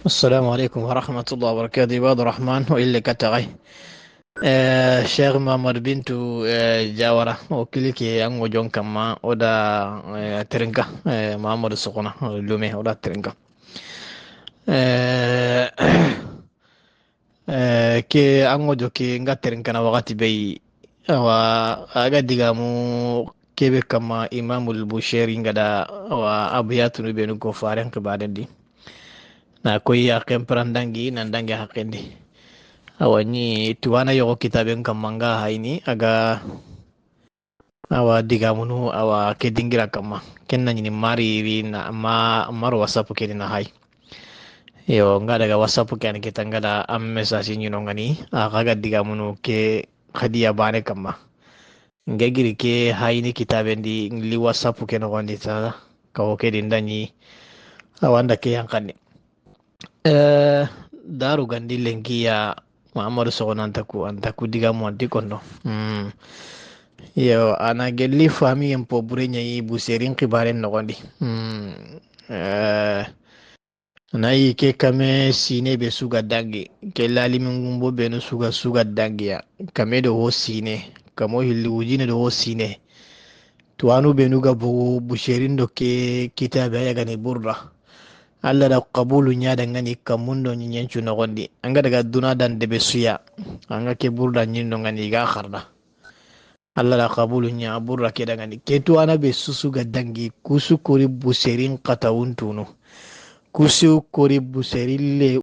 السلام عليكم ورحمة الله وبركاته عباد الرحمن وإلي كتغي شيخ محمد بنتو جاورة وكليكي أنغو جون كما ودا ترنكا محمد السقنا لومي ودا ترنكا آه، ke ango jo ke nga terinka na wakati bei wa aga digamu kebe kama imamul bushari ngada wa abiyatu no benu ko faren ke baden di na koyi ya kempran dangi nan dangi hakendi awani tuwana yogo kitaben kamanga haini aga awa digamunu awa ke dingira kama kenna nyini mari ri na maro wasapu ke na hai yo nga daga whatsapp kan kita nga da am message nyino ngani akaga diga munu ke khadiya bane kama ngegiri ke hayni kitabendi li whatsapp ke no gondi ta ka o ke dindani awanda ke yankani daru gandi lenki ya Muhammadu Sokono antaku diga mu anti kondo yo ana gelli fami en po burenya yi bu serin kibaren no gondi nayi ke kame sine be suga dangi ke lalimin gumbo be no suga dangi ya kame da ho sine kamo hilli wujine da ho sine tuwanu be nuga busherin do ke kitabe ya gani burra Allah da qabulu nya da ngani kamundo nyenchu na gondi anga daga duna dan de be suya anga ke burda nyindo ngani ga kharda Allah da qabulu nya burra ke da ngani ke tuwana be susuga dangi kusu kori busherin qatawuntunu kusu kori buserille